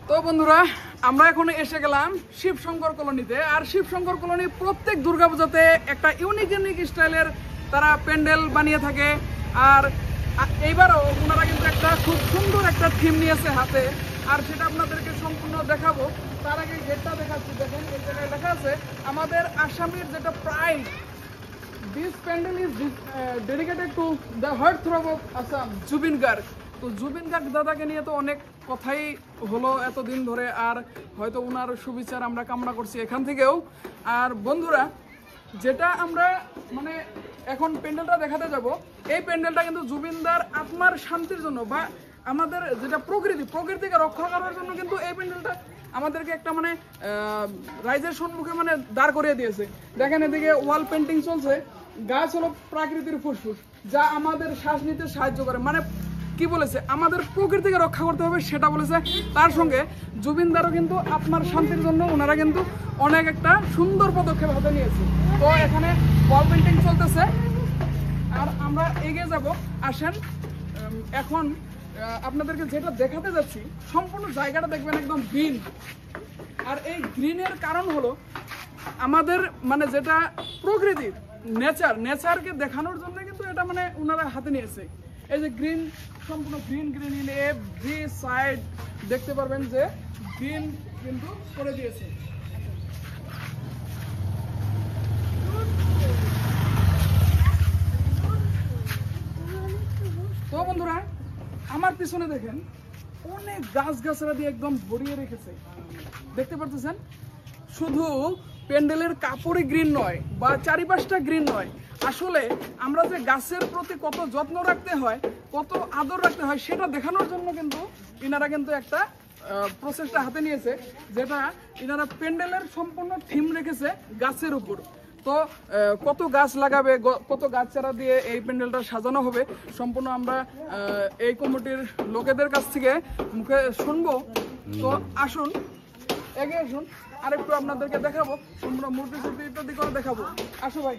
তো বন্ধুরা আমরা এখন এসে গেলাম শিবশঙ্কর কলোনিতে। আর শিবশঙ্কর কলোনি প্রত্যেক দুর্গাপূজাতে একটা ইউনিক স্টাইলের তারা প্যান্ডেল বানিয়ে থাকে। আর এইবারও ওনারা কিন্তু একটা খুব সুন্দর একটা থিম নিয়েছে হাতে, আর সেটা আপনাদেরকে সম্পূর্ণ দেখাবো। তার আগে গেটটা দেখাচ্ছি, দেখেন এই জায়গায় লেখা আছে আমাদের আসামের যেটা pride, this pandal is dedicated to the heart throb of Assam, Zubeen Garg. তো জুবিন গার্গ দাদাকে নিয়ে তো অনেক কথাই হলো এতদিন ধরে, আর হয়তো ওনার সুবিচার আমরা কামনা করছি এখান থেকেও। আর বন্ধুরা যেটা আমরা মানে এখন প্যান্ডেলটা দেখাতে যাব, এই প্যান্ডেলটা কিন্তু জুবিনদার আত্মার শান্তির জন্য বা আমাদের যেটা প্রকৃতিকে রক্ষা করার জন্য কিন্তু এই প্যান্ডেলটা আমাদেরকে একটা মানে রাইজের সম্মুখে মানে দাঁড় করিয়ে দিয়েছে। দেখেন এদিকে ওয়াল পেন্টিং চলছে। গাছ হলো প্রাকৃতির ফুসফুস, যা আমাদের শ্বাস নিতে সাহায্য করে। মানে কি বলেছে, আমাদের প্রকৃতিকে রক্ষা করতে হবে সেটা বলেছে। তার সঙ্গে জুবিনদারও কিন্তু আপনার শান্তির জন্য ওনারা কিন্তু অনেক একটা সুন্দর পদক্ষেপ হাতে নিয়েছে। তো এখানে ওয়াল পেন্টিং চলতেছে আর আমরা এগিয়ে যাব। আসেন এখন আপনাদেরকে যেটা দেখাতে যাচ্ছি, সম্পূর্ণ জায়গাটা দেখবেন একদম গ্রিন। আর এই গ্রিনের কারণ হলো আমাদের মানে যেটা প্রকৃতির নেচারকে দেখানোর জন্য কিন্তু এটা মানে ওনারা হাতে নিয়েছে। এই যে গ্রিন, সম্পূর্ণ গ্রিন ইন এভরি সাইড দেখতে পারবেন যে গ্রিন কিন্তু করে দিয়েছে। তো বন্ধুরা আমার পিছনে দেখেন অনেক গাছগাছরা দিয়ে একদম ভরিয়ে রেখেছে, দেখতে পাচ্ছেন। শুধু প্যান্ডেলের কাপড়ই গ্রিন নয় বা চারিপাশটা গ্রিন নয়, আসলে আমরা যে গাছের প্রতি কত যত্ন রাখতে হয়, কত আদর রাখতে হয় সেটা দেখানোর জন্য কিন্তু ইনারা কিন্তু একটা প্রসেসটা হাতে নিয়েছে, যেটা ইনারা প্যান্ডেলের সম্পূর্ণ থিম রেখেছে গাছের উপর। তো কত গাছ লাগাবে, কত গাছ চারা দিয়ে এই প্যান্ডেলটা সাজানো হবে, সম্পূর্ণ আমরা এই কমিটির লোকেদের কাছ থেকে মুখে শুনবো। তো আসুন এগিয়ে আসুন, আর একটু আপনাদেরকে দেখাবো, সম্পূর্ণ মূর্তি ইত্যাদি করে দেখাবো। আসো ভাই।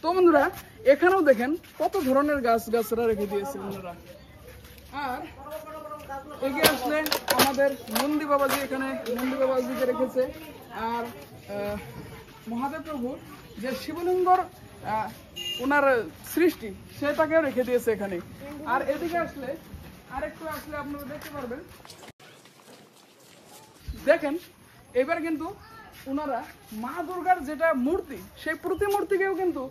তো বন্ধুরা এখানেও দেখেন কত ধরনের গাছরা রেখে দিয়েছে বন্ধুরা। আর এগিয়ে আসলে আমাদের নন্দী বাবাজি, এখানে নন্দী বাবাজিকে রেখেছে। আর মহাদেব প্রভুর যে শিবলিঙ্গর ওনার সৃষ্টি সেটাকেও রেখে দিয়েছে এখানে। আর এদিকে আসলে আরেকটু আসলে আপনারা দেখতে পারবেন, দেখেন এবার কিন্তু ওনারা মা দুর্গার যেটা মূর্তি, সেই প্রতিমূর্তিকেও কিন্তু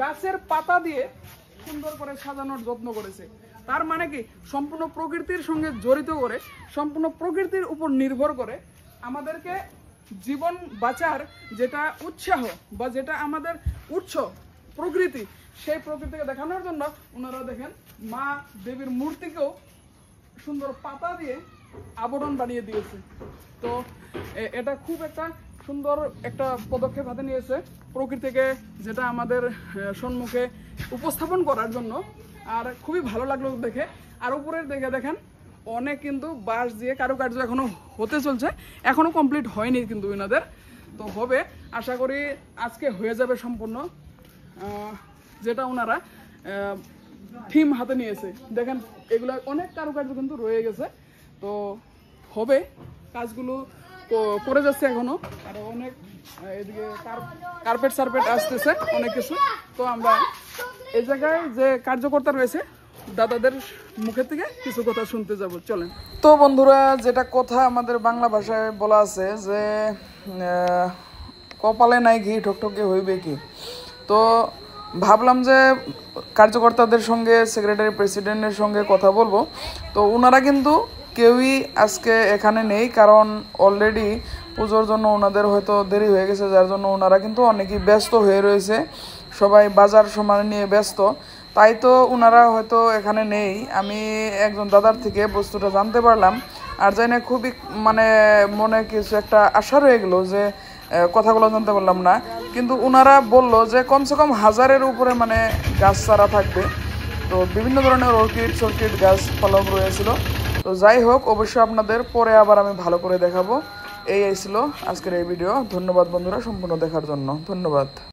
গাছের পাতা দিয়ে সুন্দর করে সাজানোর যত্ন করেছে। তার মানে কি, সম্পূর্ণ প্রকৃতির সঙ্গে জড়িত করে, সম্পূর্ণ প্রকৃতির উপর নির্ভর করে আমাদেরকে জীবন বাঁচার যেটা উৎসাহ বা যেটা আমাদের উৎস প্রকৃতি, সেই প্রকৃতিকে দেখানোর জন্য ওনারা দেখেন মা দেবীর মূর্তিকেও সুন্দর পাতা দিয়ে আবরণ বানিয়ে দিয়েছে। তো এটা খুব একটা সুন্দর একটা পদক্ষেপ হাতে নিয়েছে প্রকৃতিকে যেটা আমাদের সম্মুখে উপস্থাপন করার জন্য। আর খুবই ভালো লাগলো দেখে। আর উপরের দেখে দেখেন অনেক কিন্তু বাঁশ দিয়ে কারুকার্য এখনো হতে চলছে, এখনো কমপ্লিট হয়নি কিন্তু এনাদের। তো হবে, আশা করি আজকে হয়ে যাবে সম্পূর্ণ, যেটা ওনারা থিম হাতে নিয়েছে। দেখেন এগুলো অনেক কারুকার্য কিন্তু রয়ে গেছে। তো হবে, কাজগুলো করে যাচ্ছে এখনো, আর অনেক এদিকে কার্পেট আসতেছে অনেক কিছু। তো আমরা এই জায়গায় যে কার্যকর্তা রয়েছে দাদাদের মুখের থেকে কিছু কথা শুনতে যাব, চলেন। তো বন্ধুরা যেটা কথা আমাদের বাংলা ভাষায় বলা আছে যে কপালে নাই ঘি ঠকঠকে হইবে কি। তো ভাবলাম যে কার্যকর্তাদের সঙ্গে, সেক্রেটারি প্রেসিডেন্টের সঙ্গে কথা বলবো। তো ওনারা কিন্তু কেউই আজকে এখানে নেই, কারণ অলরেডি পুজোর জন্য ওনাদের হয়তো দেরি হয়ে গেছে, যার জন্য ওনারা কিন্তু অনেকেই ব্যস্ত হয়ে রয়েছে, সবাই বাজার সমান নিয়ে ব্যস্ত, তাই তো ওনারা হয়তো এখানে নেই। আমি একজন দাদার থেকে বস্তুটা জানতে পারলাম, আর জানি না খুবই মানে মনে কিছু একটা আশা রয়ে গেলো যে কথাগুলো জানতে পারলাম না, কিন্তু ওনারা বলল যে কমসে কম 1000-এর উপরে মানে গাছ চারা থাকবে। তো বিভিন্ন ধরনের অর্কিড গাছ ফলক রয়েছিল। তো যাই হোক, অবশ্যই আপনাদের পরে আবার আমি ভালো করে দেখাবো। এই ছিল আজকের এই ভিডিও। ধন্যবাদ বন্ধুরা সম্পূর্ণ দেখার জন্য, ধন্যবাদ।